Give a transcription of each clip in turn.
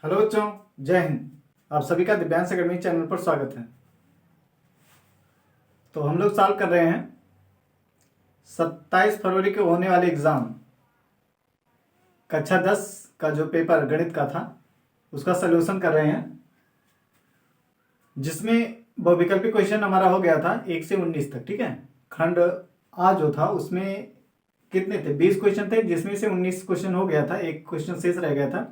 Hello बच्चों, जय हिंद। आप सभी का दिव्यांश अकेडमी चैनल पर स्वागत है। तो हम लोग सॉल्व कर रहे हैं 27 फरवरी के होने वाले एग्ज़ाम कक्षा 10 का जो पेपर गणित का था उसका सलूशन कर रहे हैं, जिसमें वो वैकल्पिक क्वेश्चन हमारा हो गया था 1 से 19 तक। ठीक है, खंड आ जो था उसमें कितने थे? 20 क्वेश्चन थे, जिसमें से 19 क्वेश्चन हो गया था, एक क्वेश्चन शेष रह गया था।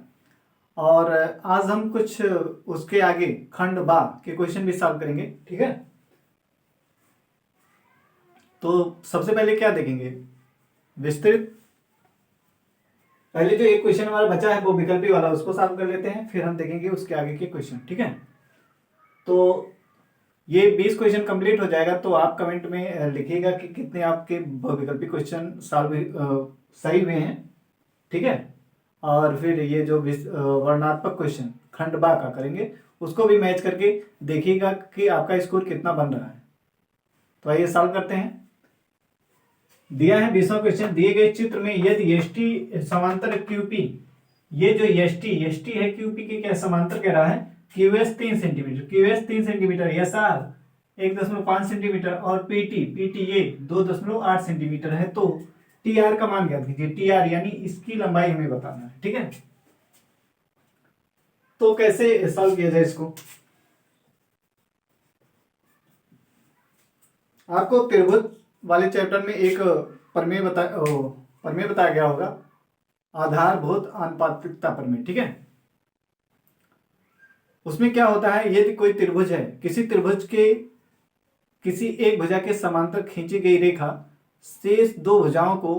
और आज हम कुछ उसके आगे खंड बा के क्वेश्चन भी सॉल्व करेंगे। ठीक है, तो सबसे पहले क्या देखेंगे? विस्तृत। पहले जो एक क्वेश्चन हमारा बचा है वो विकल्पी वाला, उसको सॉल्व कर लेते हैं, फिर हम देखेंगे उसके आगे के क्वेश्चन। ठीक है, तो ये 20 क्वेश्चन कंप्लीट हो जाएगा तो आप कमेंट में लिखिएगा कि कितने आपके विकल्पी क्वेश्चन सॉल्व सही हुए हैं। ठीक है, और फिर ये जो वर्णात्मक क्वेश्चन खंड बा का करेंगे उसको भी मैच करके देखिएगा कि आपका स्कोर कितना बन रहा है। तो आइए सॉल्व करते हैं। दिया है 20वां क्वेश्चन, दिए गए चित्र में यदि एसटी समांतर क्यूपी, ये जो एसटी है क्यूपी के क्या समांतर कह रहा है, QS 3 centimetre, QS 3 centimetre, SR 1.5 centimetre और पीटी ये 2.8 सेंटीमीटर है, तो टीआर का मान ज्ञात कीजिए। टीआर यानी इसकी लंबाई हमें बताना है। ठीक है, तो कैसे सॉल्व किया जाए इसको? आपको त्रिभुज वाले चैप्टर में एक प्रमेय बताया गया होगा, आधारभूत आनुपातिकता प्रमेय। ठीक है, उसमें क्या होता है, यदि कोई त्रिभुज है, किसी त्रिभुज के किसी एक भुजा के समांतर खींची गई रेखा शेष दो भुजाओं को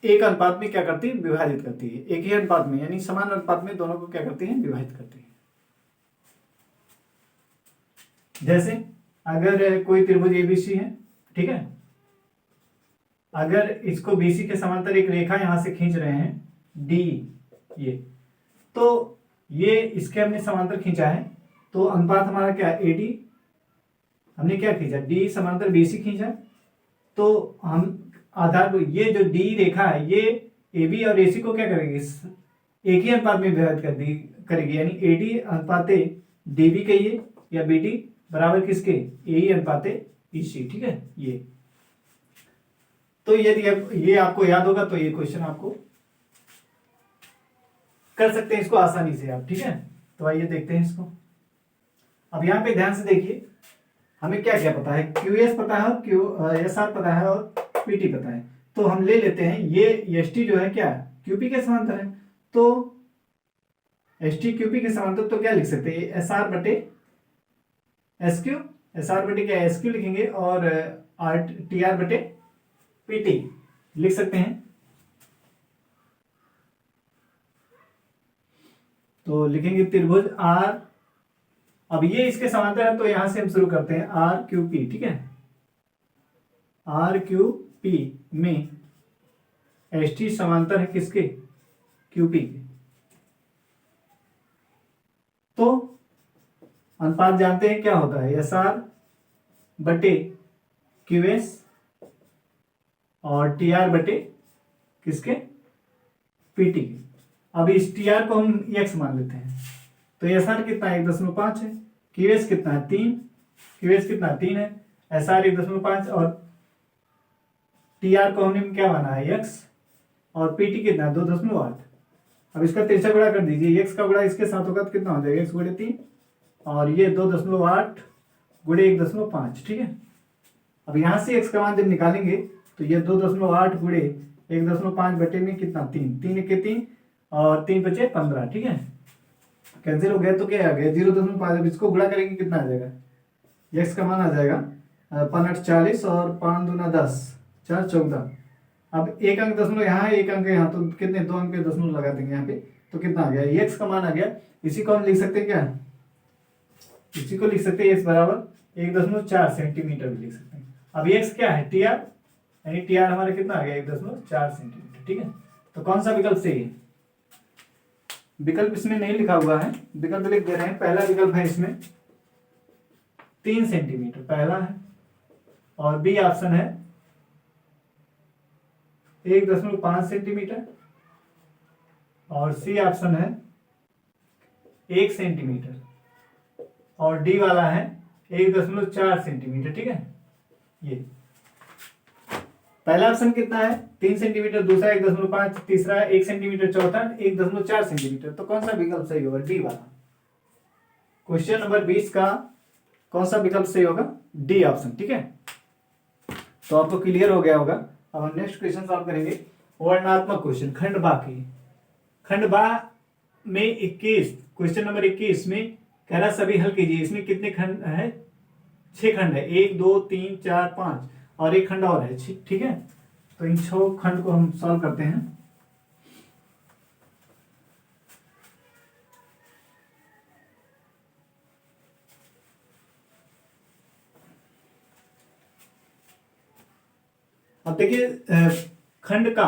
एक अनुपात में क्या करती है? विभाजित करती है। एक ही अनुपात में यानी समान अनुपात में दोनों को क्या करती है? विभाजित करती है। जैसे अगर कोई त्रिभुज एबीसी है, ठीक है, अगर इसको बीसी के समांतर एक रेखा यहां से खींच रहे हैं डी, ये तो ये इसके हमने समांतर खींचा है, तो अनुपात हमारा क्या है? एडी। हमने क्या खींचा? डी समांतर बीसी खींचा, तो हम आधार ये जो डी रेखा है ये ए बी और एसी को क्या करेगी? एक ही अनुपात में विभाजित करेगी, यानी एडी अनुपाते डीबी कहिए या बीडी बराबर किसके? ए अनुपाते ईसी। ठीक है, ये तो यदि ये आपको याद होगा तो ये क्वेश्चन आपको कर सकते हैं इसको आसानी से आप। ठीक है, तो आइए देखते हैं इसको। अब यहां पे ध्यान से देखिए, हमें क्या क्या पता है? क्यूएस पता है, एसआर पता है और पीटी पता है। तो हम ले लेते हैं ये एसटी जो है क्या क्यूपी के समांतर है, तो एसटी क्यूपी के समांतर, तो क्या लिख सकते हैं? एसआर बटे एसक्यू, एसआर बटे क्या? एसक्यू लिखेंगे, और आर टीआर बटे पीटी लिख सकते हैं। तो लिखेंगे त्रिभुज आर, अब ये इसके समांतर है तो यहां से हम शुरू करते हैं आर क्यू पी। ठीक है, आर क्यू पी में एस टी समांतर है किसके? क्यूपी के। तो अनुपात जानते हैं क्या होता है? एस आर बटे क्यूएस और टी आर बटे किसके? पीटी के। अब इस टी आर को हम एक्स मान लेते हैं, तो एस आर कितना है? 1.5 है। क्यूएस कितना है? 3। क्यूएस कितना? 3 है। एस आर 1.5 और टी आर को हमने क्या माना है? एक्स, और पीटी कितना? 2.8। अब इसका तिरछा गुणा कर दीजिए, एक्स का गुणा इसके साथ होगा तो कितना हो जाएगा? एक्स गुणे 3 और ये 2.8 गुणे 1.5। ठीक है, अब यहां से एक्स का मान जब निकालेंगे तो ये 2.8 गुणे 1.5 बटे में कितना? 3, 3 के 3 और 3 बचे 15। ठीक है, कैंसिल हो गया तो क्या आ गया? 0.5। अब इसको गुणा करेंगे कितना आ जाएगा? एक्स का मान आ जाएगा 5 40 और 5 दूना 10, 4 14। अब एक अंक दशमलव यहाँ है, एक अंक यहाँ, तो कितने? 2 अंक के दशमलव लगा देंगे यहाँ पे, तो कितना आ गया? एक्स का मान आ गया। इसी को हम लिख सकते हैं क्या? इसी को लिख सकते हैं एक्स बराबर 1.4 सेंटीमीटर भी लिख सकते हैं। अब एक्स क्या है? टी आर, यानी टी आर हमारा कितना आ गया? 1.4 सेंटीमीटर। ठीक है, तो कौन सा विकल्प सही है? विकल्प इसमें नहीं लिखा हुआ है, विकल्प लिख दे रहे हैं। पहला विकल्प है इसमें 3 सेंटीमीटर, पहला है, और बी ऑप्शन है 1.5 सेंटीमीटर और सी ऑप्शन है 1 सेंटीमीटर और डी वाला है 1.4 सेंटीमीटर। ठीक है, ये पहला ऑप्शन कितना है 3 सेंटीमीटर, दूसरा 1.5, तीसरा 1 सेंटीमीटर, चौथा 1.4 सेंटीमीटर। तो कौन सा विकल्प सही होगा? डी वाला। क्वेश्चन नंबर 20 का कौन सा विकल्प सही होगा? D option. ठीक है, तो आपको क्लियर हो गया होगा। अब हम नेक्स्ट क्वेश्चन सॉल्व करेंगे। वर्णनात्मक क्वेश्चन, खंड बा की। खंड बा में 21, क्वेश्चन नंबर 21 में कह रहा सभी हल कीजिए। इसमें कितने खंड है? 6 खंड है, 1 2 3 4 5 और एक खंड और है। ठीक है, तो इन 6 खंड को हम सॉल्व करते हैं। अब देखिए खंड का,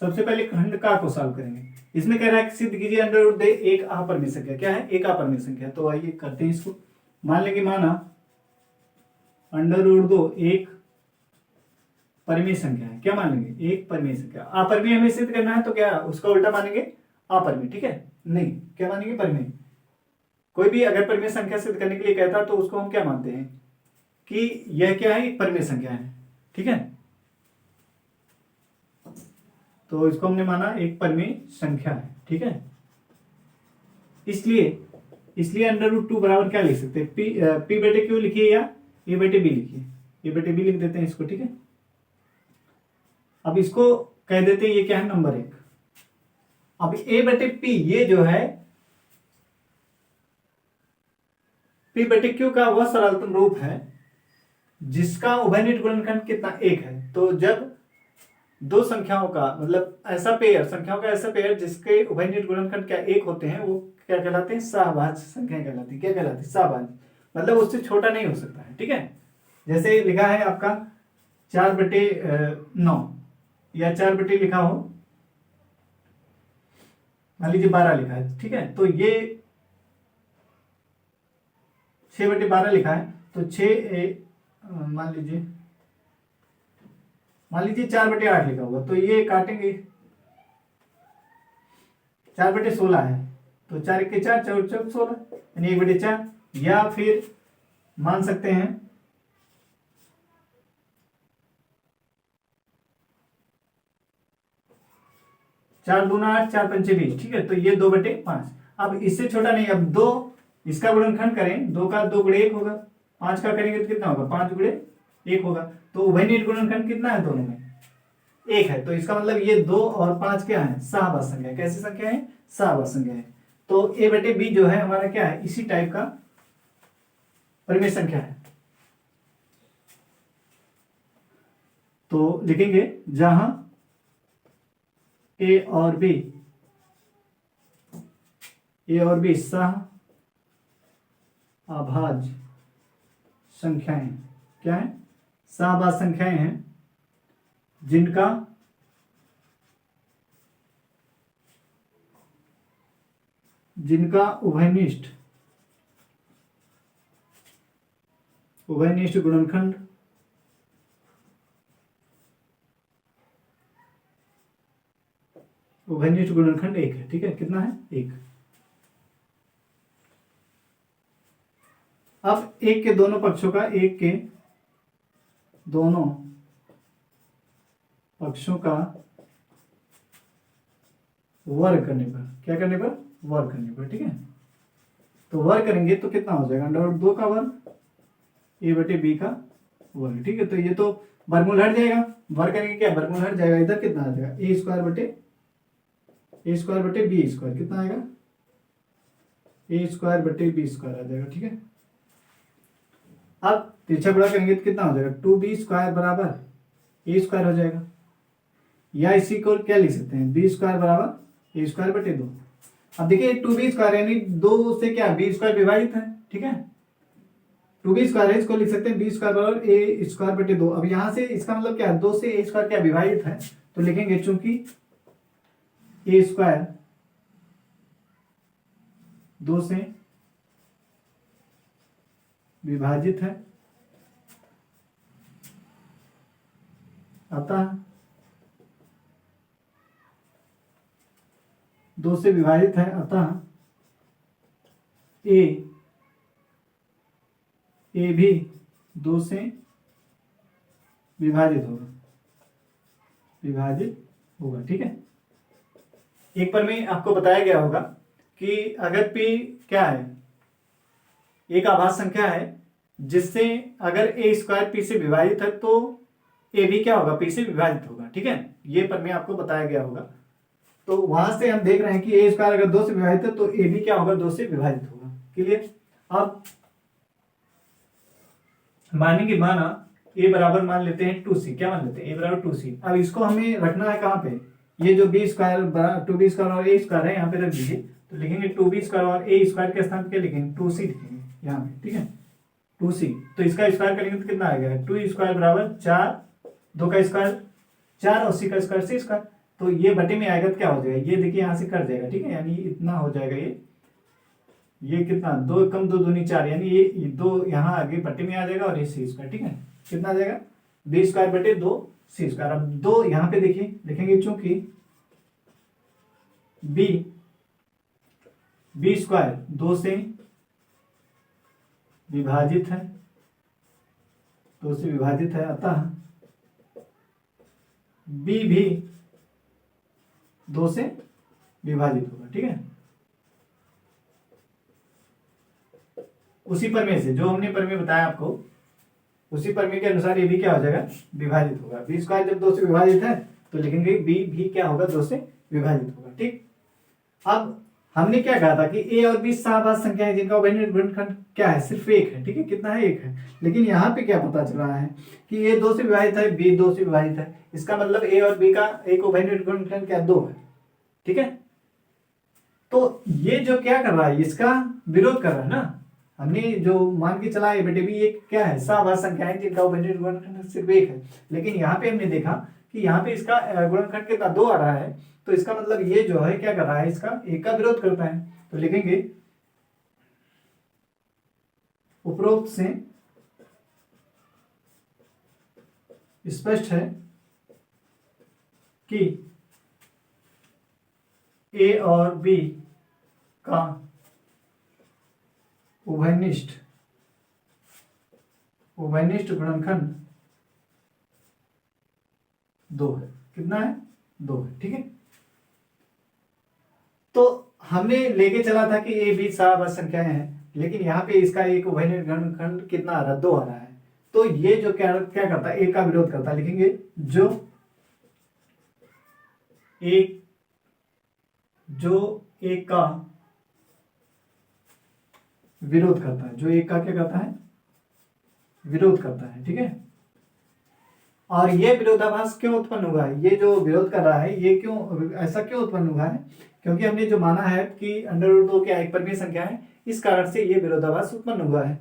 सबसे पहले खंड का को सॉल्व करेंगे। इसमें कह रहा है कि सिद्ध कीजिए अंडर रूट दे एक अपरिमेय संख्या। क्या है? एक अपरिमेय संख्या। तो आइए करते हैं इसको। मान लेंगे, माना अंडर रूट 2 एक परिमेय संख्या है। क्या मान लेंगे? एक परिमेय संख्या। अपरिमेय हमें सिद्ध करना है तो क्या उसका उल्टा मानेंगे? अपरिमेय। ठीक है, नहीं क्या मानेंगे? परिमेय। कोई भी अगर परिमेय संख्या सिद्ध करने के लिए कहता तो उसको हम क्या मानते हैं कि यह क्या है? एक परिमेय संख्या है। ठीक है, तो इसको हमने माना एक परिमेय संख्या है। ठीक है, इसलिए अंडर रूट 2 बराबर क्या लिख सकते हैं? पी बटे क्यू लिखिए या ए बटे बी लिखिए। ए बटे बी लिख देते हैं इसको। ठीक है, अब इसको कह देते हैं ये क्या है? नंबर 1। अब ए बटे पी ये जो है पी बटे क्यू का वह सरलतम रूप है जिसका उभयनिष्ठ गुणनखंड कितना? 1 है। तो जब दो संख्याओं का मतलब ऐसा पेयर, संख्याओं का ऐसा पेयर जिसके उभयनिष्ठ गुणनखंड क्या 1 होते हैं, वो क्या कहलाते हैं? सहभाज्य संख्याएं कहलाती है। क्या कहलाती है? सहभाज्य, मतलब उससे छोटा नहीं हो सकता है। ठीक है, जैसे लिखा है आपका 4/9 या 4 बटे लिखा हो, मान लीजिए 12 लिखा है। ठीक है, तो ये 6/12 लिखा है तो 6 मान लीजिए 4/8 लिखा होगा तो ये काटेंगे। 4/16 है तो 4 के 4 4 4 16 यानी 1/4। या फिर मान सकते हैं 4 दूना 8 4 पंचे 20। ठीक है, तो ये 2/5। अब इससे छोटा नहीं, अब 2 इसका गुणनखंड करें, 2 का 2 गुणे 1 होगा, 5 का करेंगे तो कितना होगा? 5 गुणे 1 होगा। तो उभयनिष्ठ गुणनखंड कितना है दोनों में? 1 है। तो इसका मतलब ये 2 और 5 क्या है? सहभाज्य संख्या। कैसी संख्या है? सहभाज्य संख्या है। तो ए बटे बी जो है हमारा क्या है? इसी टाइप का परिमेय संख्या है। तो लिखेंगे जहां ए और बी सह अभाज्य संख्याएं क्या है? सहभाज्य संख्याएं हैं जिनका उभयनिष्ठ गुणनखंड उभयनिष्ठ गुणनखंड 1 है। ठीक है, कितना है? 1। अब 1 के दोनों पक्षों का वर्ग करने पर, क्या करने पर? वर्ग करने पर। ठीक है, तो वर्ग करेंगे तो कितना हो जाएगा? अंडर रूट 2 का वर्ग ए बटे बी का वर्ग। ठीक है, तो ये तो वर्गमूल हट जाएगा। वर्ग करेंगे क्या? वर्गमूल हट जाएगा। इधर कितना आ जाएगा? ए स्क्वायर बटे बी स्क्वायर। कितना आएगा? ए स्क्वायर बटे बी स्क्वायर आ जाएगा। ठीक है, अब तिरछा गुणा करेंगे तो कितना हो जाएगा? 2b स्क्वायर बराबर ए स्क्वायर हो जाएगा। या इसी को क्या लिख सकते हैं? बी स्क्वायर बराबर ए स्क्वायर बटे 2। अब देखिए 2b स्क्वायर यानी 2 से क्या बी स्क्वायर विभाजित है। ठीक है, 2b स्क्वायर है, इसको लिख सकते हैं बी स्क्वायर बराबर ए स्क्वायर बटे 2। अब यहां से इसका मतलब क्या है? 2 से ए स्क्वायर क्या विभाजित है, तो लिखेंगे चूंकि ए स्क्वायर 2 से विभाजित है अतः 2 से विभाजित है, अतः ए भी 2 से विभाजित होगा। ठीक है, एक पर में आपको बताया गया होगा कि अगर p क्या है, एक आभास संख्या है जिससे अगर a स्क्वायर p से विभाजित है तो a भी क्या होगा, p से विभाजित होगा। ठीक है, ये पर में आपको बताया गया होगा। तो वहां से हम देख रहे हैं कि a स्क्वायर अगर 2 से विभाजित है तो a भी क्या होगा, 2 से विभाजित होगा। क्लियर। अब मानेंगे, माना a बराबर मान लेते हैं 2c, क्या मान लेते हैं, a बराबर 2c। अब इसको हमें रखना है कहाँ पे, ये जो b स्क्वायर 2b स्क्वायर और a स्क्वायर है यहाँ पे रख दीजिए। तो लिखेंगे 2b स्क्वायर और a स्क्वायर के स्थान पे क्या लिखेंगे, 2c लिखेंगे यहाँ पे। ठीक है, 2c, तो इसका स्क्वायर करेंगे तो कितना आएगा, 2 स्क्वायर बराबर 4, 2 का स्क्वायर 4 और c का स्क्वायर c स्क्वायर। तो ये बटे में आएगा तो क्या हो जाएगा, ये देखिए यहाँ से कट जाएगा। ठीक है, यानी इतना हो जाएगा, ये कितना, 2 कम 2 दूनी 4, यानी ये 2 यहाँ आगे बटे में आ जाएगा और ये c स्क्वायर। ठीक है, कितना आ जाएगा, b स्क्वायर बटे 2 c स्क्वायर। अब 2 यहाँ पे देखिए, लिखेंगे चूंकि b स्क्वायर 2 से विभाजित है, 2 से विभाजित है, अतः b भी 2 से विभाजित होगा। ठीक है, उसी प्रमेय से, जो हमने प्रमेय बताया आपको, उसी प्रमेय के अनुसार ये भी क्या हो जाएगा, विभाजित होगा। b स्क्वायर जब 2 से विभाजित है तो लिखेंगे b भी क्या होगा, 2 से विभाजित होगा। ठीक, अब हमने क्या कहा था कि a और b सहआभासी संख्या है जिनका उभयनिष्ठ गुणनखंड क्या है, सिर्फ एक है। ठीक है, कितना है, एक है। लेकिन यहाँ पे क्या पता चल रहा है कि a 2 से विभाजित है, b 2 से विभाजित है, इसका मतलब a और b का एक उभयनिष्ठ गुणनखंड क्या, 2 है। ठीक है, तो ये जो क्या कर रहा है, इसका विरोध कर रहा है ना। हमने जो मान के चला है बेटे भी, ये क्या है, सहआभासी संख्या है जिनका उभयनिष्ठ गुणनखंड सिर्फ एक है। लेकिन यहाँ पे हमने देखा कि यहाँ पे इसका गुणनखंड कितना, 2 आ रहा है। तो इसका मतलब ये जो है क्या कर रहा है, इसका एक का विरोध करता है। तो लिखेंगे उपरोक्त से स्पष्ट है कि a और b का उभयनिष्ठ गुणनखंड 2 है। कितना है, 2 है। ठीक है, तो हमने लेके चला था कि a b सहआभासी संख्याएं हैं, लेकिन यहाँ पे इसका एक उभयनिष्ठ गुणनखंड कितना आ रहा है, 2 आ रहा है। तो ये जो क्या करता है, एक का विरोध करता है। लिखेंगे जो एक का विरोध करता है, जो एक का क्या करता है, विरोध करता है। ठीक है, और ये विरोधाभास क्यों उत्पन्न हुआ है, ये जो विरोध कर रहा है ये क्यों, ऐसा क्यों उत्पन्न हुआ है, क्योंकि हमने जो माना है कि √2 क्या एक परिमेय संख्या है, इस कारण से ये विरोधाभास उत्पन्न हुआ है।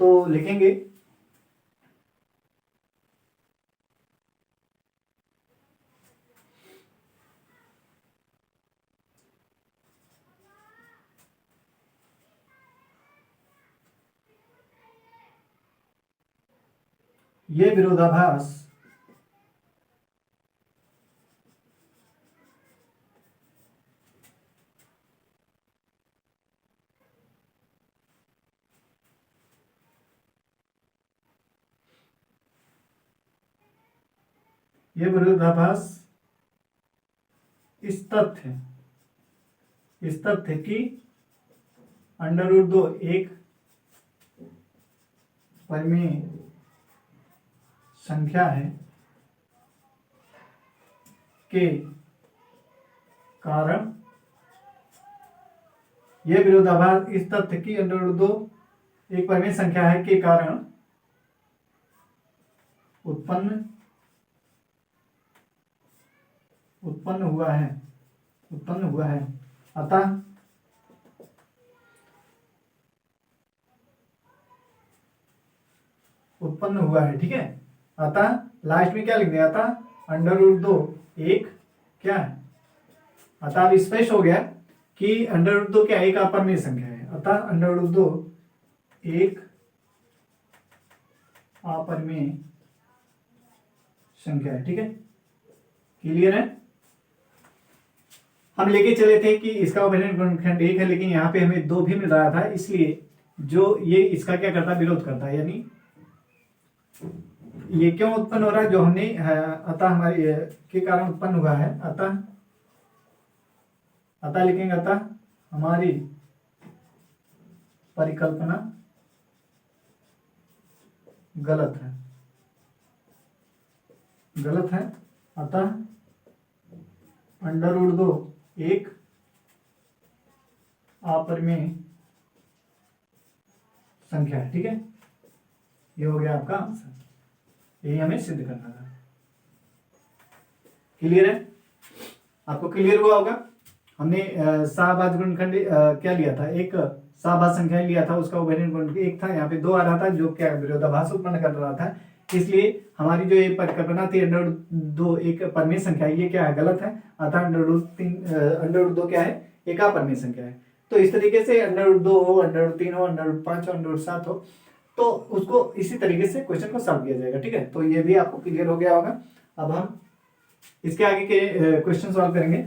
तो लिखेंगे ये विरोधाभास इस तथ्य कि √2 एक परिमेय संख्या है के कारण, यह विरोधाभास इस तथ्य कि √2 एक परिमेय संख्या है के कारण उत्पन्न हुआ है, अतः उत्पन्न हुआ है। ठीक है, अतः लास्ट में क्या लिख दिया, अतः √2 एक क्या है, अतः अब स्पष्ट हो गया कि √2 क्या एक अपरिमेय संख्या है, अतः √2 एक अपरिमेय संख्या है। ठीक है, क्लियर है। हम लेके चले थे कि इसका अभिन्न गुणनखंड 1 है, लेकिन यहाँ पे हमें 2 भी मिल रहा था, इसलिए जो ये इसका क्या करता है, विरोध करता है। यानी ये क्यों उत्पन्न हो रहा है, जो हमने अतः हमारे के कारण उत्पन्न हुआ है, अतः लिखेंगे, अतः हमारी परिकल्पना गलत है, अतः √2 एक अपरिमेय संख्या है। ठीक है, ये हो गया आपका आंसर, यही हमें सिद्ध करना था। क्लियर है, आपको क्लियर हुआ होगा। हमने सहभाज्य गुणनखंड क्या लिया था, एक सहभाज्य संख्या लिया था, उसका उभयनिष्ठ गुणनखंड 1 था, यहाँ पे 2 आ रहा था जो क्या विरोधाभास उत्पन्न कर रहा था, इसलिए हमारी जो ये परिकल्पना थी √2 एक परिमेय संख्या, ये क्या है, गलत है। अतः √2 क्या है, एक अपरिमेय संख्या है। तो इस तरीके से √2 हो, √3 हो, √5 हो, √7 हो, तो उसको इसी तरीके से क्वेश्चन को सॉल्व किया जाएगा। ठीक है, तो ये भी आपको क्लियर हो गया होगा। अब हम इसके आगे के क्वेश्चन सॉल्व करेंगे।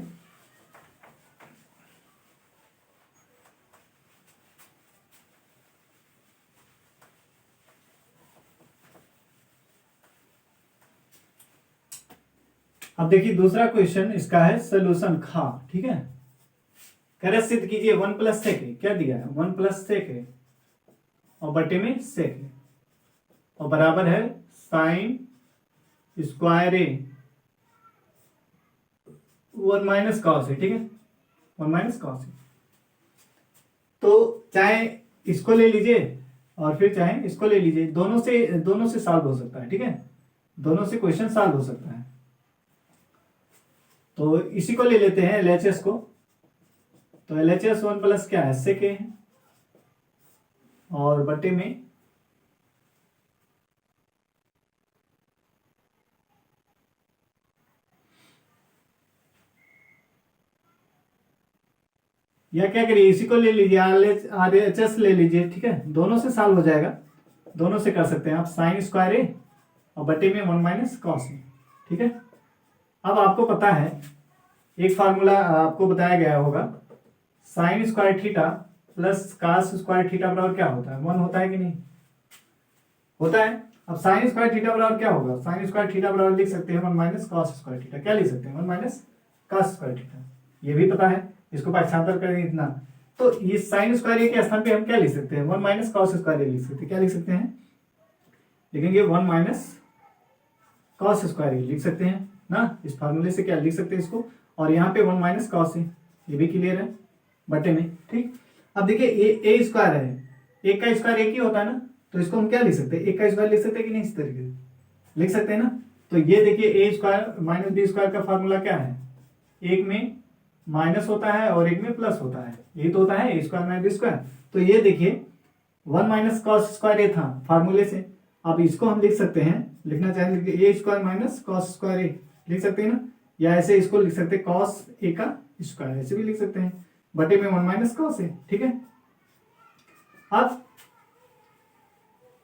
अब देखिए दूसरा क्वेश्चन इसका है सोल्यूशन खा। ठीक है, कह रहे सिद्ध कीजिए 1 + sec a, क्या दिया है 1 + sec a और बटे में sec a और बराबर है sin square a 1 - cos a। ठीक है, 1 - cos a। तो चाहे इसको ले लीजिए और फिर चाहे इसको ले लीजिए, दोनों से सॉल्व हो सकता है। ठीक है, दोनों से क्वेश्चन सॉल्व हो सकता है। तो इसी को ले लेते हैं LHS को। तो LHS 1 + क्या है, sec a है और बटे में या क्या करिए, इसी को ले लीजिए, RHS ले लीजिए। ठीक है, दोनों से सॉल्व हो जाएगा, दोनों से कर सकते हैं आप, sin स्क्वायर a और बटे में 1 - cos a। ठीक है, अब आपको पता है एक फार्मूला आपको बताया गया होगा, sin square theta plus cos square theta बराबर क्या होता है, 1 होता है कि नहीं, होता है। अब sin स्क्वायर थीटा बराबर क्या होगा, sin स्क्वायर थीटा बराबर लिख सकते हैं 1 - cos स्क्वायर थीटा। क्या लिख सकते हैं, 1 - cos स्क्वायर थीटा, ये भी पता है, इसको पाठांतर करेंगे इतना। तो ये sin स्क्वायर के स्थान पे हम क्या लिख सकते हैं, 1 - cos स्क्वायर लिख सकते हैं। क्या लिख सकते हैं, लिखेंगे 1 - cos स्क्वायर लिख सकते हैं ना, इस फार्मूले से क्या लिख सकते हैं इसको, और यहाँ पे 1 - cos है, ये भी क्लियर है, बटे में। ठीक, अब देखिए a स्क्वायर है, एक का स्क्वायर एक ही होता है ना, तो इसको हम क्या लिख सकते हैं, एक का स्क्वायर लिख सकते हैं कि नहीं, इस तरीके से लिख सकते हैं ना। तो ये देखिए a स्क्वायर - b स्क्वायर का फार्मूला क्या है, एक में माइनस होता है और एक में प्लस होता है, यही तो होता है a स्क्वायर - b स्क्वायर। तो ये देखिए 1 - cos स्क्वायर a था फार्मूले से, अब इसको हम लिख सकते हैं, लिखना चाहेंगे a square - cos square a लिख सकते हैं ना, या ऐसे इसको लिख सकते हैं cos a का स्क्वायर, ऐसे भी लिख सकते हैं, बटे में 1 - cos a। ठीक है, अब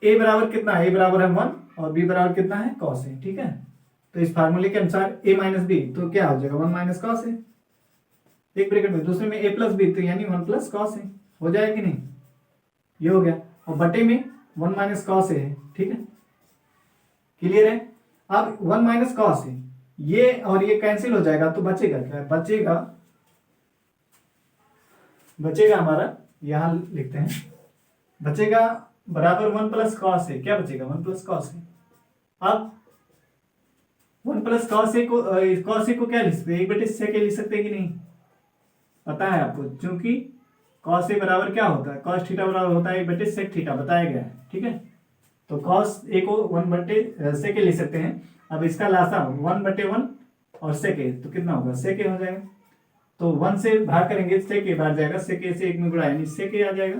a बराबर कितना है, a बराबर है 1 और b बराबर कितना है, cos a। ठीक है, तो इस फार्मूले के अनुसार a - b तो क्या हो जाएगा, 1 - cos a, एक ब्रैकेट में, दूसरे में a + b तो यानी 1 + cos a हो जाएगा कि नहीं, ये हो गया, और बटे में 1 - cos a है। ठीक है, क्लियर है। अब 1 - cos a, ये और ये कैंसिल हो जाएगा, तो बचेगा क्या, बचेगा हमारा, यहां लिखते हैं, बचेगा बराबर 1 + cos a, क्या बचेगा 1 + cos a। अब 1 + cos a को क्या लिख सकते हैं, 1/sec लिख सकते हैं कि नहीं, पता है आपको, क्योंकि cos a बराबर क्या होता है, cos थीटा बराबर होता है 1/sec थीटा, बताया गया है। ठीक है, तो cos a को 1/sec लिख सकते हैं। अब इसका लासा 1/1 और sec a तो कितना होगा, sec a हो जाएगा, तो 1 से भाग करेंगे sec a बाहर जाएगा, sec a से 1 में गुणा यानी sec a आ जाएगा,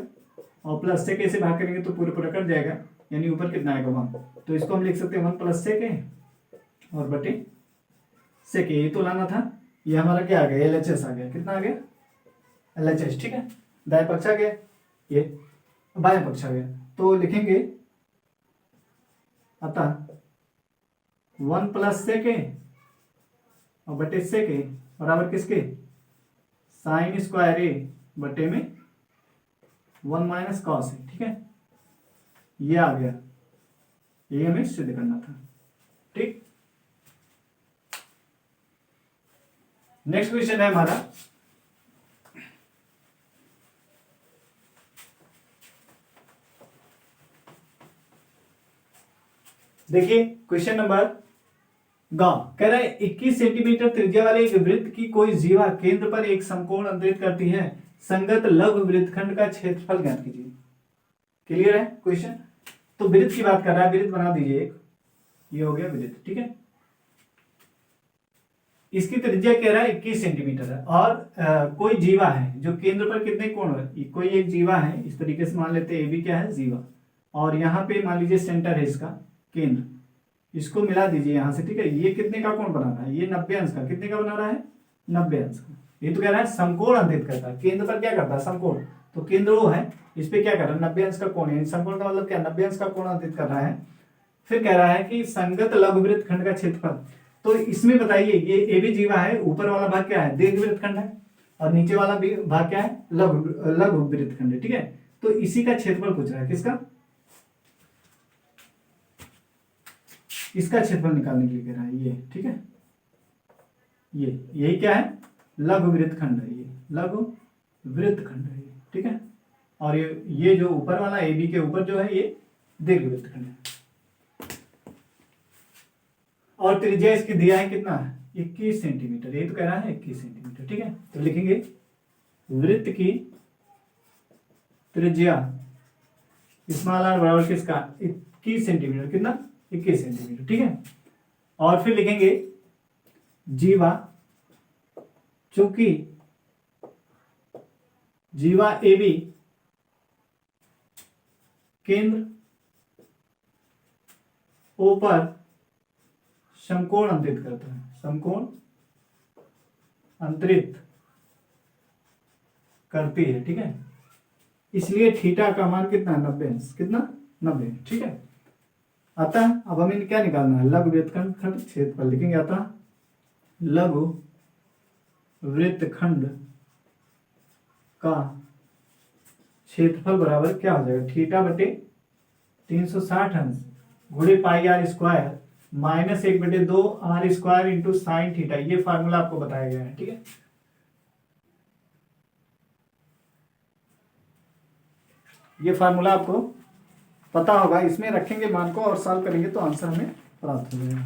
और प्लस sec a से भाग करेंगे तो पूरा कट जाएगा, यानी ऊपर कितना आएगा 1, तो इसको हम लिख सकते हैं 1 + sec a और बटे sec a, ये तो लाना था, ये हमारा क्या आ गया, LHS आ गया, कितना आ गया LHS। ठीक है, दाएं पक्ष आ गया, ये बाएं पक्ष आ गया, तो लिखेंगे अतः 1 + sec a और बटे sec a बराबर किसके, साइन स्क्वायर ए बटे में 1 माइनस कॉस ए, ठीक है, ये आ गया, ये हमें सिद्ध करना था, ठीक। नेक्स्ट क्वेश्चन है हमारा, देखिए क्वेश्चन नंबर ग, कह रहा है 21 सेंटीमीटर त्रिज्या वाले एक वृत्त की कोई जीवा केंद्र पर एक समकोण अंतरित करती है, संगत लघु वृत्तखंड का क्षेत्रफल ज्ञात कीजिए। क्लियर है क्वेश्चन? तो वृत्त की बात कर रहा है, वृत्त बना दीजिए एक, ये हो गया वृत्त, ठीक है। इसकी त्रिज्या कह रहा है 21 सेंटीमीटर है, और कोई जीवा है जो केंद्र पर कितने कोण है, कोई एक जीवा है, इस तरीके से मान लेते हैं, ए बी क्या है, जीवा, और यहाँ पे मान लीजिए सेंटर है इसका केंद्र, इसको मिला दीजिए यहां से, ठीक है। ये कितने का कोण बना रहा है, ये 90 अंश का, कितने का बना रहा है, 90 अंश का। ये तो कह रहा है समकोण अंतरित करता है, केंद्र पर क्या करता है, समकोण, तो केंद्र वो है, इस पे क्या कर रहा है, 90 अंश का कोण है, समकोण का मतलब क्या, 90 अंश का कोण अंतरित कर रहा है। फिर कह रहा है कि संगत लघु वृत्तखंड का क्षेत्रफल, तो इसमें बताइए, ये ए बी जीवा है, ऊपर वाला भाग क्या है, दीर्घ वृत्तखंड है, और नीचे वाला भाग क्या है, लघु वृत्तखंड है, ठीक है। तो इसी का क्षेत्रफल पूछ रहा है, किसका, इसका क्षेत्रफल निकालने के लिए कह रहा है, ये, ठीक है। ये यही क्या है, लघु वृत्तखंड है, ये लघु वृत्तखंड है, ठीक है। और ये जो ऊपर वाला ए बी के ऊपर जो है, ये दीर्घ वृत्तखंड है, और त्रिज्या इसकी दिया है कितना है, 21 सेंटीमीटर, ये तो कह रहा है 21 सेंटीमीटर, ठीक है। तो लिखेंगे वृत्त की त्रिज्या स्मॉल आर बराबर किसका, 21 सेंटीमीटर, कितना, 21 सेंटीमीटर, ठीक है। और फिर लिखेंगे जीवा, चूंकि जीवा ए बी केंद्र ओ पर समकोण अंतरित करता है, समकोण अंतरित करती है, ठीक है, इसलिए थीटा का मान कितना, 90 अंश, कितना, 90, ठीक है। अतः अब हमें क्या निकालना है, लघु वृत्तखंड क्षेत्रफल लिखेंगे, अतः लघु वृत्तखंड का क्षेत्रफल बराबर क्या हो जाएगा, थीटा बटे 360 अंश गुणे pi r square minus 1/2 r square into sine theta, ये फार्मूला आपको बताया गया है, ठीक है। ये फार्मूला आपको पता होगा, इसमें रखेंगे मान को और सॉल्व करेंगे तो आंसर हमें प्राप्त हो जाएगा।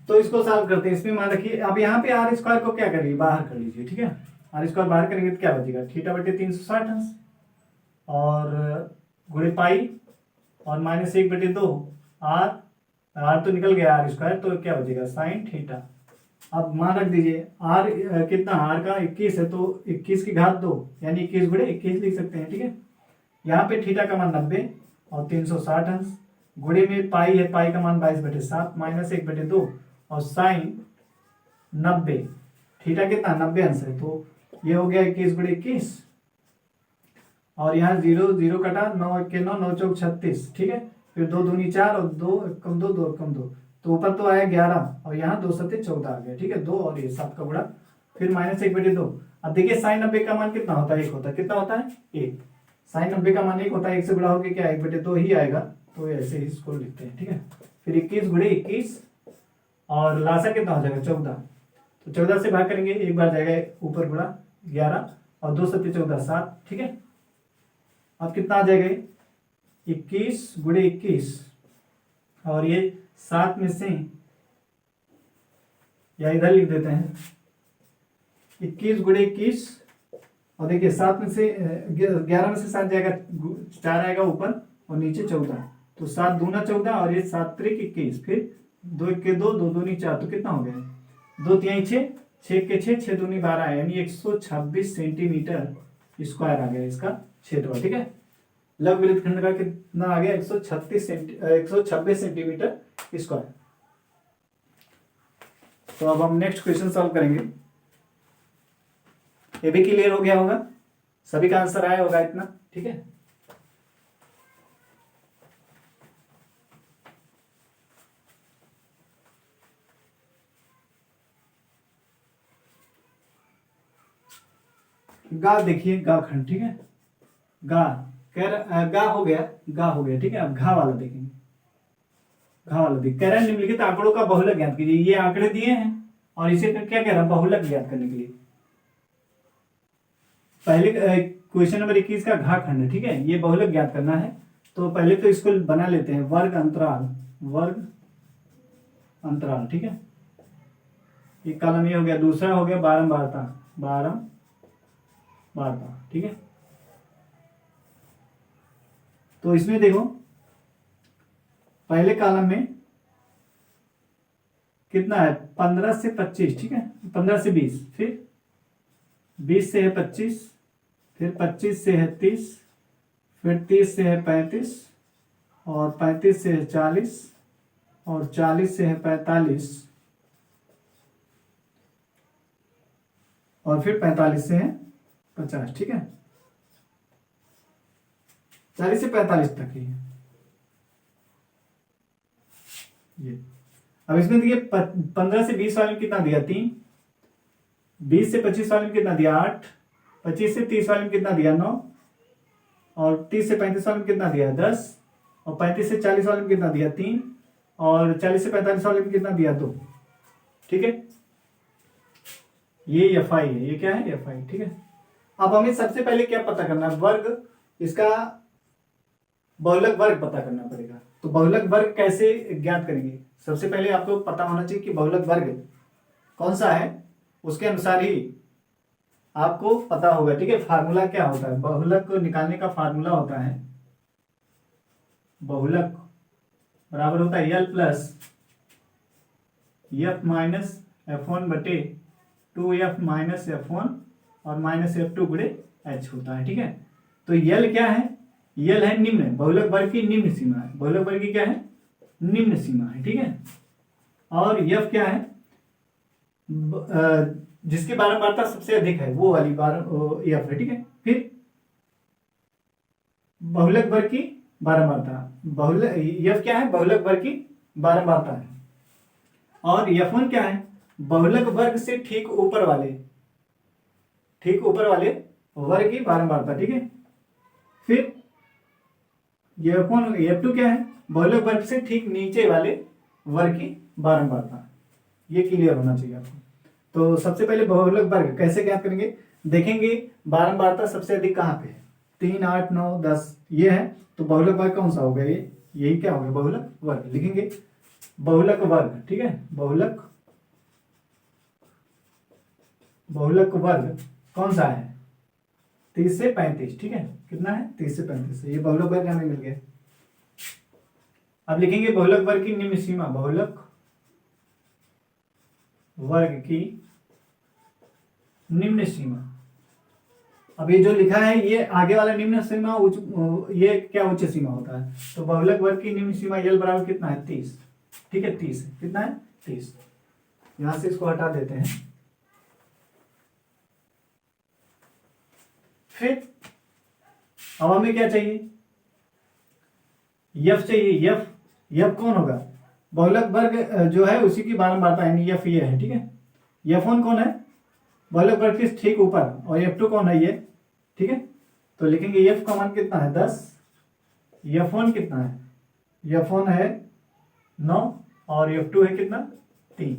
तो इसको सॉल्व करते हैं, इसमें मान रखिए, अब यहाँ पे आर स्क्वायर को क्या करिए, बाहर कर लीजिए, ठीक है। आर स्क्वायर बाहर करेंगे तो क्या बचेगा, थीटा बटे 360 अंश और गुणे पाई और माइनस 1/2 आर तो निकल गया आर स्क्वायर, तो क्या बचेगा, साइन थीटा। अब मान रख दीजिए, आर कितना, आर का 21 है, तो 21 की घात 2 यानी 21 गुणे 21 लिख सकते हैं, ठीक है। यहाँ पे थीटा का मान 90 और 360 अंश, गुणे में पाई है, पाई का मान 22/7 माइनस 1/2 और साइन 90, थीटा कितना, 90 अंश है, तो ये हो गया 21 गुणे 21, और यहाँ 0 0 कटा, 9 1 9 9 चौक 36, ठीक है। फिर 2 दूनी 4 और 2 कम 2 2 कम 2, तो ऊपर तो आया 11 और यहाँ 2 7 14 आ गया, ठीक है। 2 और ये 7 का गुणा, फिर माइनस 1/2। अब देखिए साइन 90 का मान कितना होता है, 1 होता है, कितना होता है, 1। साइन 90 का मान 1 होता है, 1 से गुणा होकर क्या 1/2 ही आएगा, तो ऐसे ही इसको लिखते हैं, ठीक है। फिर 21 गुणे 21 और लासा कितना हो जाएगा, 14, तो 14 से भाग करेंगे, एक बार जाएगा ऊपर गुणा 11 और 2 7 14 7, ठीक है। अब कितना आ जाएगा, 21 गुणे 21 और ये 7 में से, या इधर लिख देते हैं 21 गुणे 21, और देखिए 7 में से 11 में से 7 जाएगा, 4 आएगा ऊपर और नीचे 14, तो 7 दूना 14 और ये 7 त्रिक 21, फिर 2 1 2 2 दूनी 4, तो कितना हो गया, 2 3 6 6 के 6, 6 दूनी 12 है, यानी 126 सेंटीमीटर स्क्वायर आ गया इसका क्षेत्रफल। ठीक है, लघु वृत्तखंड का कितना आ गया? 126 सेंटीमीटर स्क्वायर। तो अब हम नेक्स्ट क्वेश्चन सॉल्व करेंगे। ये भी क्लियर हो गया होगा, सभी का आंसर आया होगा इतना। ठीक है, गा देखिए, गा खंड। ठीक है, गा कह रहा गा हो गया, गा हो गया। ठीक है, अब घा वाला देखेंगे। घा वाला देख कह रहा है निम्नलिखित आंकड़ों का बहुलक ज्ञात कीजिए। ये आंकड़े दिए हैं और इसे क्या कह रहा है? बहुलक ज्ञात करने के लिए। पहले क्वेश्चन नंबर 21 का घा खंड। ठीक है, ये बहुलक ज्ञात करना है। तो पहले तो इसको बना लेते हैं, वर्ग अंतराल, वर्ग अंतराल। ठीक है, एक कॉलम ये हो गया, दूसरा हो गया बारंबारता, बारंबारता। ठीक है, तो इसमें देखो पहले कॉलम में कितना है? 15 से 25। ठीक है, 15 से 20, फिर 20 से है 25, फिर 25 से है 30, फिर 30 से है 35, और 35 से है 40, और 40 से है 45, और फिर 45 से है 50। ठीक है, 40 से 45 तक ही है ये। अब इसमें देखिए 15 से 20 वाले में कितना दिया? 3। 20 से 25 वाले में कितना दिया? 8। 25 से 30 वाले में कितना दिया? 9। और 30 से 35 वाले में कितना दिया? 10। और 35 से 40 वाले में कितना दिया? 3। और 40 से 45 वाले में कितना दिया? 2। ठीक है, ये एफ आई है। ये क्या है? F I. ठीक है, अब हमें सबसे पहले क्या पता करना है? वर्ग, इसका बहुलक वर्ग पता करना पड़ेगा। तो बहुलक वर्ग कैसे ज्ञात करेंगे? सबसे पहले आपको पता होना चाहिए कि बहुलक वर्ग कौन सा है, उसके अनुसार ही आपको पता होगा। ठीक है, फार्मूला क्या होता है? बहुलक को निकालने का फार्मूला होता है, बहुलक बराबर होता है L plus f minus F1 बटे 2F माइनस F1 और माइनस F2 गुणे H होता है। ठीक है, तो यल क्या है? यल है निम्न, बहुलक वर्ग की निम्न सीमा है। बहुलक वर्ग की क्या है? निम्न सीमा है। ठीक है, और यफ क्या है? जिसकी बारंबारता सबसे अधिक है वो वाली यफ है। ठीक है, फिर बहुलक वर्ग की बारंबारता, बहुलक यफ क्या है? बहुलक वर्ग की बारंबारता है। और F1 क्या है? बहुलक वर्ग से ठीक ऊपर वाले, ठीक ऊपर वाले वर्ग की बारंबारता। ठीक है, फिर F2 क्या है? बहुलक वर्ग से ठीक नीचे वाले वर्ग की बारंबारता। ये क्लियर होना चाहिए आपको। तो सबसे पहले बहुलक वर्ग कैसे ज्ञात करेंगे देखेंगे। बारंबारता सबसे अधिक कहाँ पे है? 3, 8, 9, 10 ये है। तो बहुलक वर्ग कौन सा होगा? ये यही क्या होगा? बहुलक वर्ग लिखेंगे, बहुलक वर्ग। ठीक है, बहुलक वर्ग कौन सा है? 30 से 35। ठीक है, कितना है? 30 से 35। ये बहुलक वर्ग हमें मिल गया। अब लिखेंगे बहुलक वर्ग की निम्न सीमा, बहुलक वर्ग की निम्न सीमा। अब ये जो लिखा है ये आगे वाला निम्न सीमा ये क्या उच्च सीमा होता है? तो बहुलक वर्ग की निम्न सीमा यल बराबर कितना है? 30। ठीक है, 30 है। कितना है? 30। यहां से इसको हटा देते हैं। फिर अब हमें क्या चाहिए? यफ चाहिए। यफ कौन होगा? बहुलक वर्ग जो है उसी की बारंबारता, यानी यफ ये है। ठीक है, F1 कौन है? बहुलक वर्ग के ठीक ऊपर, और F2 कौन है? ये। ठीक है, तो लिखेंगे F का मान कितना है? 10। F1 कितना है? F1 है 9, और F2 है कितना? 3।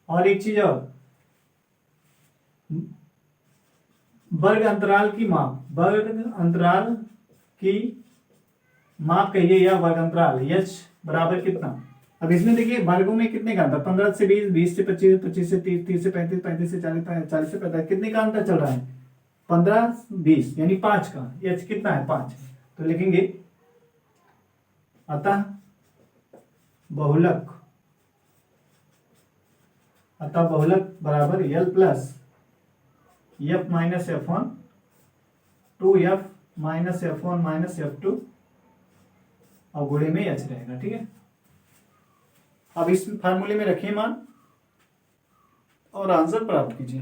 और एक चीज और, वर्ग अंतराल की माप, वर्ग अंतराल की माप कहिए या वर्ग अंतराल H बराबर कितना? अब इसमें देखिए वर्गों में कितने का अंतर? 15 से 20, 20 से 25, 25 से 30, 30 से 35, 35 से 40, 40 से 45, कितने का अंतर चल रहा है? 15, 20 यानी 5 का। H कितना है? 5। तो लिखेंगे अतः बहुलक अतः बहुलक बराबर l plus f minus f one two f minus f one minus f two और गुणे में एच रहेगा। ठीक है, अब इस फार्मूले में रखिए मान और आंसर प्राप्त कीजिए।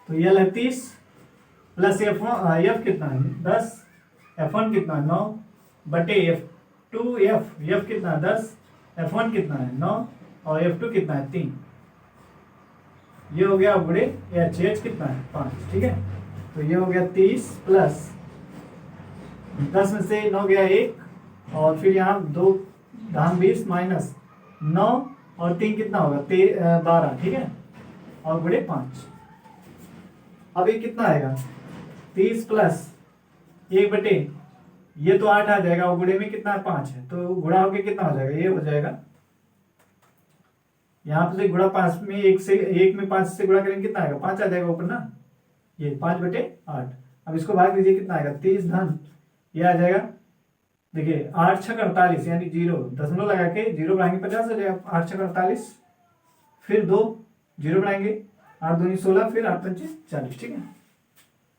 तो यल है 30 प्लस एफ कितना है 10, F1 कितना है 9 बटे F2 एफ कितना है 10, F1 कितना है 9 और F2 कितना है 3। ये हो गया गुणे एच कितना है 5। ठीक है, तो ये हो गया 30 प्लस 10 में से 9 गया 1 और फिर यहाँ 2 धाम 20 माइनस 9 और 3 कितना होगा 12। ठीक है, और गुणे 5। अब ये कितना आएगा 30 प्लस 1 बटे ये तो 8 आ जाएगा और गुणे में कितना 5 है, तो गुणा होके कितना हो जाएगा, ये हो जाएगा यहाँ पे गुणा 5 में 1 में 5 से गुणा करेंगे कितना आएगा 5 आ जाएगा ऊपर ना, ये 5 बटे 8। अब इसको भाग दीजिए कितना आएगा 30 धन ये आ जाएगा, देखिए 8 छक 48 यानी 0 दशमलव लगा के 0 बढ़ाएंगे 50 हो जाएगा 8 छक 48, फिर 2 0 बढ़ाएंगे 8 दूनी 16, फिर 8 पंचे 40। ठीक है,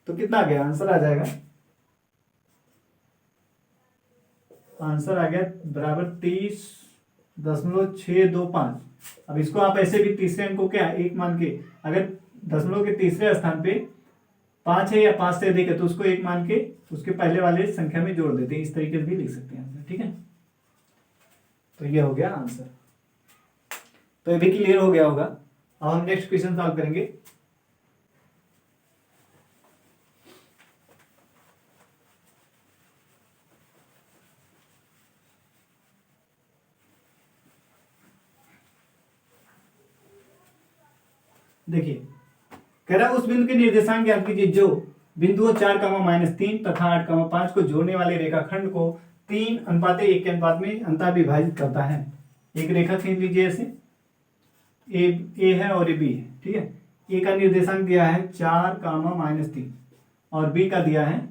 तो कितना आ गया आंसर आ जाएगा, आंसर आ गया बराबर 30.625। अब इसको आप ऐसे भी तीसरे अंक को क्या एक मान के, अगर दशमलव के तीसरे स्थान पे 5 है या 5 से अधिक है तो उसको एक मान के उसके पहले वाले संख्या में जोड़ देते हैं, इस तरीके से भी लिख सकते हैं आंसर। ठीक है, तो ये हो गया आंसर। तो ये भी क्लियर हो गया होगा। अब हम नेक्स्ट क्वेश्चन सॉल्व करेंगे। देखिए कह रहा है उस बिंदु के निर्देशांक ज्ञात कीजिए जो बिंदुओं 4, -3 तथा 8, 5 को जोड़ने वाले रेखाखंड को 3:1 के अनुपात में अंतः विभाजित करता है। एक रेखा खींच लीजिए ऐसे, ए है और ए बी है। ठीक है, ए का निर्देशांक दिया है 4, -3 और बी का दिया है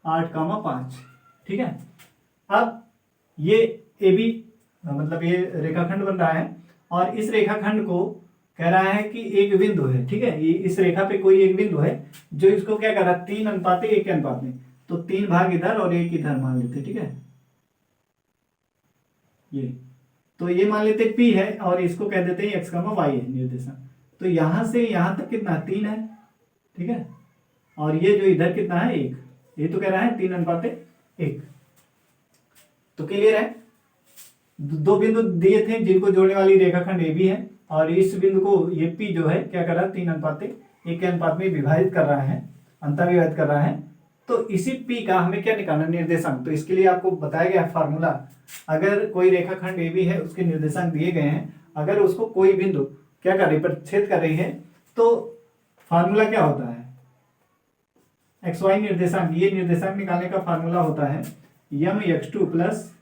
8, 5। ठीक है, अब ये ए बी मतलब ये रेखाखंड बन रहा है और इस रेखाखंड को कह रहा है कि एक बिंदु है। ठीक है, ये इस रेखा पे कोई एक बिंदु है जो इसको क्या कर रहा है 3:1 के अनुपात में, तो 3 भाग इधर और 1 इधर मान लेते। ठीक है, ये तो ये मान लेते P है और इसको कह देते हैं x, y है निर्देशांक। तो यहां से यहां तक कितना 3 है। ठीक है, और ये जो इधर कितना है 1, ये तो कह रहा है 3:1। तो क्लियर है, दो बिंदु दिए थे जिनको जोड़ने वाली रेखाखंड ए बी है और इस बिंदु को ये P जो है क्या कर रहा है 3:1 के अनुपात में विभाजित कर रहा है, अंतः विभाजित कर रहा है। तो इसी P का हमें क्या निकालना निर्देशांक। तो इसके लिए आपको बताया गया फार्मूला, अगर कोई रेखाखंड ए बी है उसके निर्देशांक दिए गए हैं, अगर उसको कोई बिंदु क्या कर रही प्रतिच्छेद कर रही है तो फार्मूला क्या होता है एक्स वाई निर्देशांक। ये निर्देशांक निकालने का फार्मूला होता है mx2 प्लस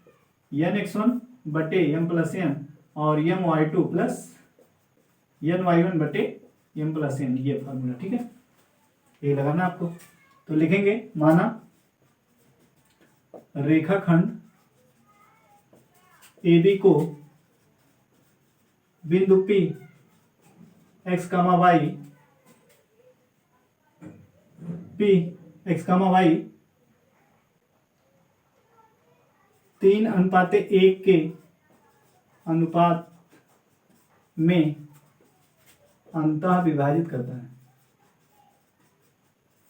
nx1 बटे m प्लस n और my2 प्लस ny1 बटे m प्लस n, ये फार्मूला। ठीक है, ये लगाना आपको। तो लिखेंगे माना रेखाखंड AB को बिंदु P x, y P x, y 3:1 के अनुपात में अंतः विभाजित करता है,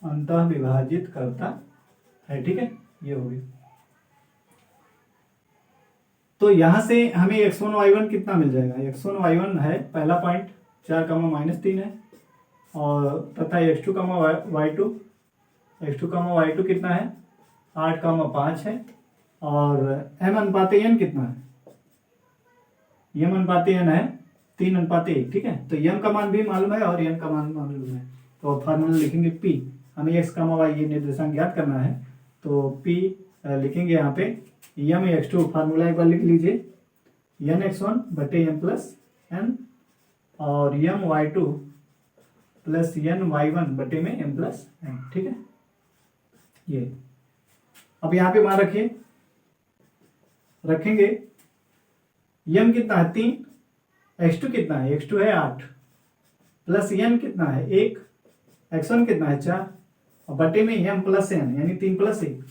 अंतः विभाजित करता है। ठीक है, ये हो गया। तो यहां से हमें x1 y1 कितना मिल जाएगा, x1 y1 है पहला पॉइंट 4, -3 है और तथा x2, y2 कितना है 8, 5 है और m/n कितना है, m/n है 3:1। ठीक है, तो m का मान भी मालूम है और n का मान मालूम है। तो फॉर्मूला लिखेंगे P, हमें x, y ये निर्देशांक ज्ञात करना है। तो P लिखेंगे यहाँ पे mx2 फार्मूला एक बार लिख लीजिए nx1 बटे m प्लस n और my2 plus N Y one बटे में एम प्लस एन, ठीक है। ये अब यहाँ पे मान रखिए, रखेंगे यम कितना है 3, x2 कितना है, x2 है 8, प्लस एन कितना है 1, x1 कितना है 4, और बटे में एम प्लस एन यानी 3 प्लस 1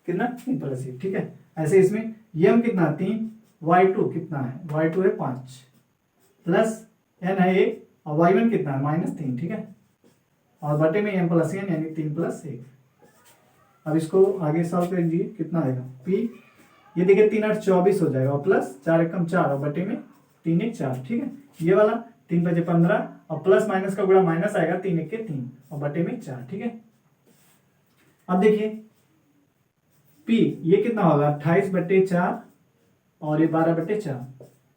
कितना 3 प्लस 1, ठीक है। ऐसे इसमें यम कितना 3, y2 कितना है, y2 है 5, प्लस एन है 1 और y1 कितना है -3, ठीक है, और बटे में एम प्लस एन यानी 3 प्लस 1। अब इसको आगे सॉल्व कर दीजिए, कितना आएगा p, ये देखिए 3 8 24 हो जाएगा, और प्लस 4 एकम 4 और बटे में 3 1 4, ठीक है। ये वाला 3 5 15 और प्लस माइनस का गुणा माइनस आएगा, 3 1 के 3 और बटे में 4, ठीक है। अब देखिए p ये कितना होगा 28 बटे 4 और ये 12 बटे 4,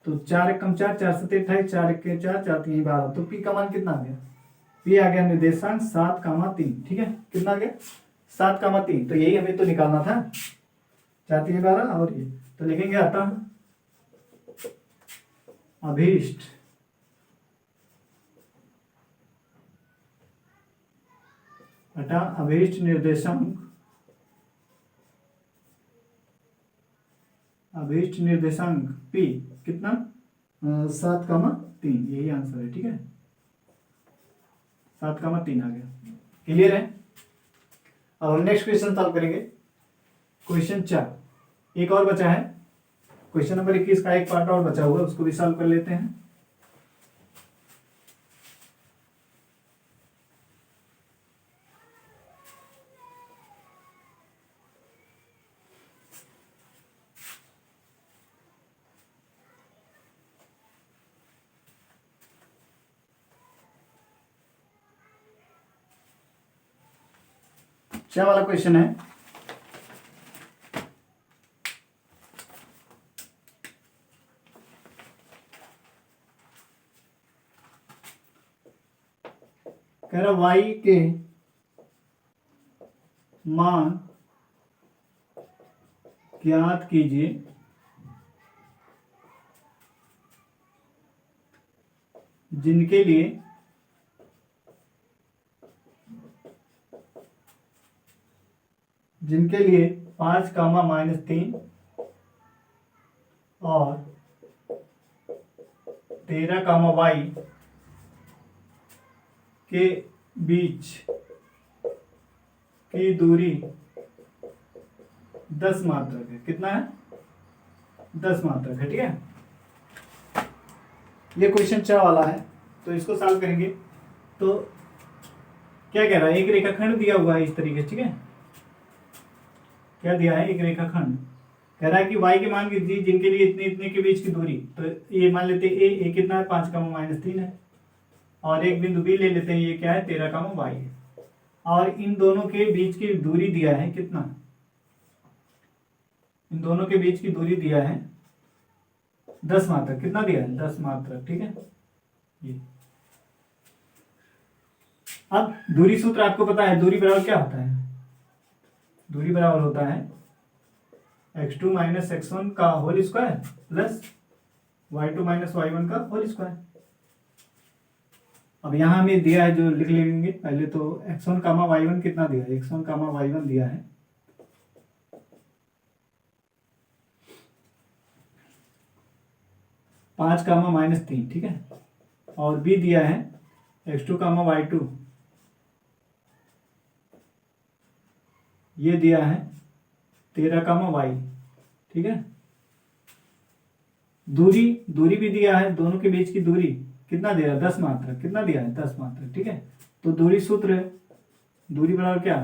तो 4 एकम 4 4 7 28, 4 1 के 4 4 3 12, तो p का मान कितना आ गया, p आ गया निर्देशांक 7,3, ठीक है। कितना आ गया 7,3, तो यही हमें तो निकालना था, 4 3 12 और ये, तो लिखेंगे अतः अभीष्ट अभीष्ट निर्देशांक p कितना 7,3, यही आंसर है, ठीक है। 7,3 आ गया, क्लियर है। अब हम नेक्स्ट क्वेश्चन सॉल्व करेंगे, क्वेश्चन 4 एक और बचा है, क्वेश्चन नंबर 21 का एक पार्ट और बचा हुआ है, उसको भी सॉल्व कर लेते हैं। क्या वाला क्वेश्चन है, कह रहा y के मान ज्ञात कीजिए जिनके लिए जिनके लिए 5, -3 और 13, y के बीच की दूरी 10 मात्रक है। कितना है 10 मात्रक है, ठीक है। ये क्वेश्चन 4 वाला है, तो इसको सॉल्व करेंगे। तो क्या कह रहा है, एक रेखाखंड दिया हुआ है इस तरीके से, ठीक है। क्या दिया है, एक रेखाखंड कह रहा है कि y के मान कीजिए जिनके लिए इतने इतने के बीच की दूरी, तो ये मान लेते हैं a कितना है 5, -3 है, और एक बिंदु b ले लेते हैं, ये क्या है 13, y है, और इन दोनों के बीच की दूरी दिया है कितना, इन दोनों के बीच की दूरी दिया है 10 मात्रक। कितना दिया है 10 मात्रक, ठीक है। ये अब दूरी सूत्र आपको पता है, दूरी बराबर क्या होता है, दूरी बराबर होता है x2 - x1 का whole square plus y2 - y1 का होल स्क्वायर। अब यहां हमें दिया है जो लिख लेंगे पहले, तो x1, y1 कितना दिया है, x1, y1 दिया है 5, -3, ठीक है, और b दिया है x2, y2, ये दिया है 13, y, ठीक है। दूरी भी दिया है, दोनों के बीच की दूरी कितना दिया है 10 मात्रक, कितना दिया है 10 मात्रक, ठीक है। तो दूरी सूत्र है, दूरी बराबर क्या,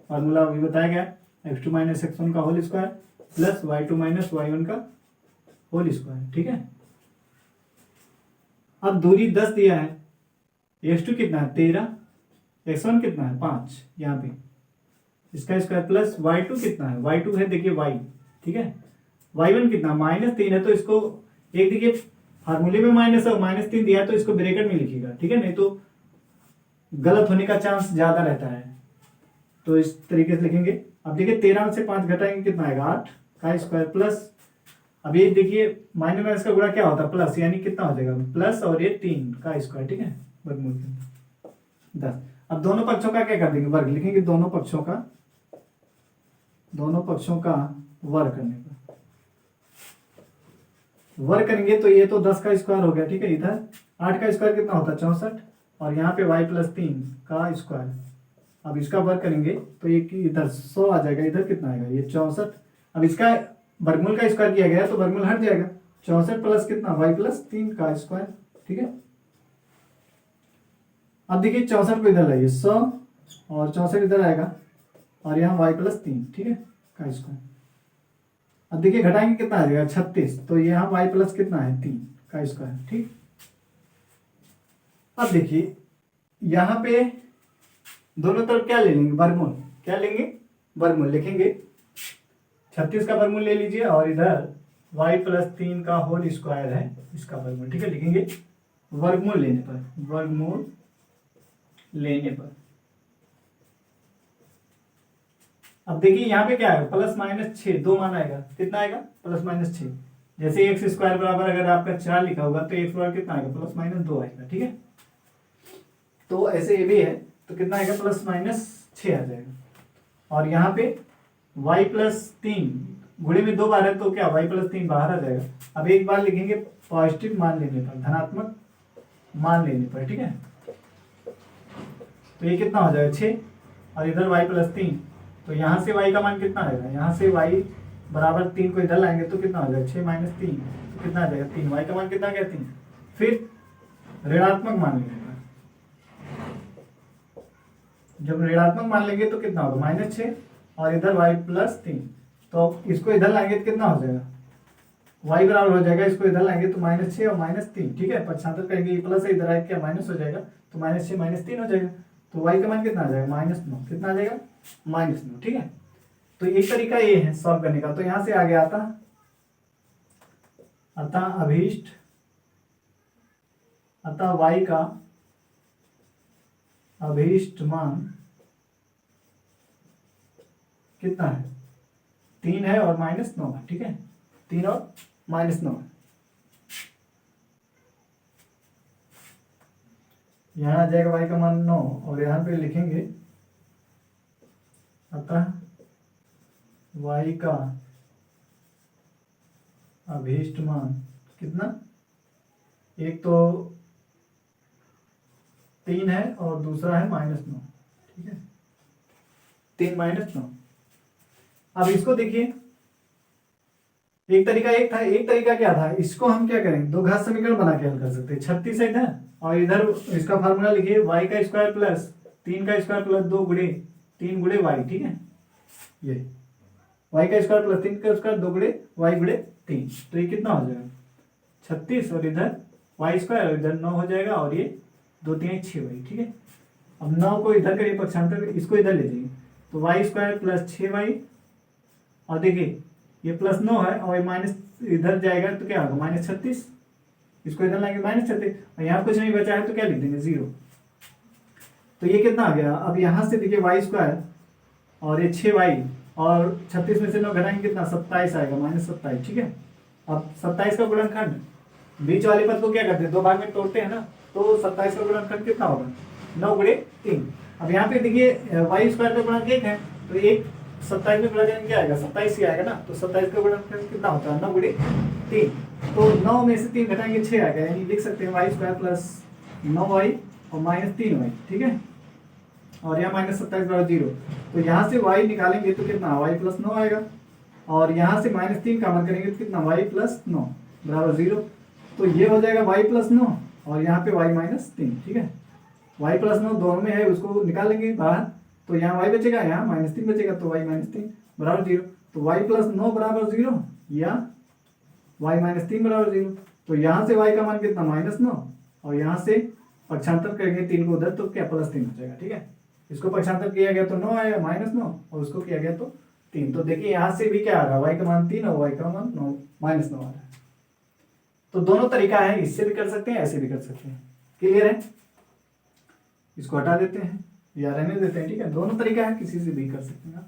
फॉर्मूला अभी बताया गया, x2 - x1 का whole square plus y2 - y1 का होल स्क्वायर, ठीक है। अब दूरी 10 दिया है, x2 कितना है 13, x1 कितना है 5, यहाँ पे इसका स्क्वायर प्लस y2 कितना है, y2 है देखिए y, ठीक है, y1 कितना -3 है, तो इसको एक देखिए फार्मूले में माइनस और -3 दिया है, तो इसको ब्रैकेट में लिखिएगा, ठीक है, नहीं तो गलत होने का चांस ज्यादा रहता है, तो इस तरीके से लिखेंगे। अब देखिए 13 से 5 घटाएंगे कितना आएगा 8 का स्क्वायर प्लस, अब ये देखिए माइनस में इसका गुणा क्या होता है प्लस, यानी कितना हो जाएगा प्लस और ये 3 का स्क्वायर, ठीक है, वर्गमूल के 10। अब दोनों पक्षों का क्या कर देंगे, वर्ग लिखेंगे, दोनों पक्षों का वर्ग करने पर, वर्ग करेंगे तो ये तो 10 का स्क्वायर हो गया, ठीक है। इधर 8 का स्क्वायर कितना होता है 64, और यहाँ पे y प्लस 3 का स्क्वायर। अब इसका वर्ग करेंगे तो ये इधर 100 आ जाएगा, इधर कितना आएगा ये 64। अब इसका वर्गमूल का स्क्वायर किया गया तो वर्गमूल हट जाएगा, 64 प्लस कितना y प्लस 3 का स्क्वायर, ठीक है। अब देखिए 64 को इधर लाइए 100 और 64 इधर आएगा और यहाँ y प्लस 3, ठीक है, का स्क्वायर। अब देखिए घटाएंगे कितना आ जाएगा 36, तो यहाँ y प्लस कितना है 3 का स्क्वायर, ठीक। अब देखिए यहाँ पे दोनों तरफ क्या ले लेंगे, वर्गमूल, क्या लेंगे, वर्गमूल लिखेंगे। 36 का वर्गमूल ले लीजिए और इधर y प्लस 3 का होल स्क्वायर है इसका वर्गमूल, ठीक है, लिखेंगे वर्गमूल लेने पर, वर्गमूल लेने पर। अब देखिए यहाँ पे क्या आएगा, प्लस माइनस 6, 2 मान आएगा, कितना आएगा प्लस माइनस 6। जैसे एक्स स्क्वायर बराबर अगर आपका 4 लिखा होगा तो एक्स बराबर कितना आएगा, प्लस माइनस 2 आएगा, ठीक है। तो ऐसे ये भी है तो कितना आएगा, प्लस माइनस 6 आ जाएगा। और यहाँ पे y प्लस 3 गुणे में 2 बार है तो क्या y प्लस 3 बाहर आ जाएगा। अब एक बार लिखेंगे पॉजिटिव मान लेने पर, धनात्मक मान लेने पर, ठीक है। तो ये कितना हो जाएगा 6 और इधर y प्लस 3, तो यहाँ से y का मान कितना आएगा, यहाँ से y बराबर 3 को इधर लाएंगे तो कितना हो जाएगा 6 माइनस 3, तो कितना आ जाएगा 3, y का मान कितना गया 3। फिर ऋणात्मक मान लेंगे, जब ऋणात्मक मान लेंगे तो कितना होगा -6 और इधर y प्लस 3, तो इसको इधर लाएंगे तो कितना हो जाएगा, y बराबर हो जाएगा, इसको इधर लाएंगे तो -6 और -3, ठीक है। पक्षांतर करेंगे, ये प्लस है इधर आए क्या माइनस हो जाएगा, तो -6 -3 हो जाएगा, तो y का मान कितना आ जाएगा -9, कितना आ जाएगा -9, ठीक है। तो एक तरीका ये है सॉल्व करने का। तो यहां से आगे आता अतः y का अभीष्ट मान कितना है, 3 है और -9 है, ठीक है, 3 और -9 है। यहाँ आ जाएगा y का मान 9 और यहाँ पे लिखेंगे अतः y का अभीष्ट मान कितना, एक तो 3 है और दूसरा है -9, ठीक है, 3 -9। अब इसको देखिए, एक तरीका क्या था, इसको हम क्या करेंगे, दो घात समीकरण बना के हल कर सकते हैं। 36 है इधर और इधर इसका फार्मूला लिखिए y का स्क्वायर प्लस 3 का स्क्वायर प्लस 2 गुणे 3 गुणे y, ठीक है, ये y का स्क्वायर प्लस 3 का स्क्वायर 2 गुणे y गुणे 3, तो ये कितना हो जाएगा 36 और इधर y स्क्वायर और इधर 9 हो जाएगा और ये 2 3 6y, ठीक है। अब 9 को इधर करिए पक्षांतर, इसको इधर ले जाइए तो y स्क्वायर प्लस 6y और देखिए ये प्लस 9 है और माइनस इधर जाएगा तो क्या होगा -36, इसको इधर लाएंगे -36 और यहाँ कुछ नहीं बचा है तो क्या लिख देंगे 0। तो ये कितना आ गया, अब यहाँ से देखिए y स्क्वायर और ये 6y और 36 में से 9 घटाएंगे कितना 27 आएगा, -27, ठीक है। अब 27 का गुणनखंड, बीच वाले पद को क्या करते हैं, 2 भाग में तोड़ते हैं ना, तो 27 का गुणनखंड कितना होगा 9 गुणे 3। अब यहाँ पे देखिए y स्क्वायर का गुणक 1 है तो 1 27 में गुणा करेंगे क्या आएगा 27 ही आएगा ना, तो 27 का गुणनखंड कितना होता है 9 गुणे 3, तो 9 में से 3 घटाएंगे 6 आएगा, यानी लिख सकते हैं y स्क्वायर प्लस 9y और -3y, ठीक है, और यहाँ -27 बराबर 0। तो यहाँ से y निकालेंगे तो कितना y प्लस 9 आएगा और यहाँ से -3 का मान करेंगे तो कितना y प्लस 9 बराबर 0। तो ये हो जाएगा y प्लस 9 और यहाँ पे y -3, ठीक है, y प्लस 9 दोनों में है, उसको निकाल लेंगे बाहर, तो यहाँ y बचेगा, यहाँ -3 बचेगा, तो y -3 बराबर 0। तो y प्लस 9 बराबर 0 या y -3 बराबर 0। तो यहाँ से y का मान कितना -9 और यहाँ से पक्षांतर करेंगे 3 को उधर तो क्या +3 हो जाएगा, ठीक है। इसको पक्षांतर किया गया तो 9 आएगा -9 और उसको किया गया तो 3। तो देखिए यहाँ से भी क्या आ रहा है, y का मान 3 और y का मान -9 आ रहा है। तो दोनों तरीका है, इससे भी कर सकते हैं ऐसे भी कर सकते हैं। क्लियर है, इसको हटा देते हैं या रहने देते हैं, ठीक है, दोनों तरीका है, किसी से भी कर सकते हैं।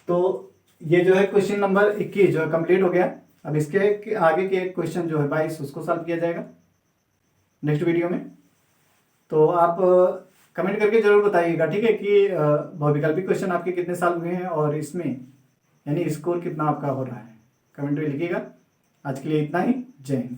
तो ये जो है क्वेश्चन नंबर 21 जो है कंप्लीट हो गया। अब इसके आगे के एक क्वेश्चन जो है 22 उसको सॉल्व किया जाएगा नेक्स्ट वीडियो में। तो आप कमेंट करके जरूर बताइएगा, ठीक है, कि बहुविकल्पी क्वेश्चन आपके कितने सॉल्व हुए हैं और इसमें यानी स्कोर कितना आपका हो रहा है, कमेंट में लिखिएगा। आज के लिए इतना ही, जय हिंद।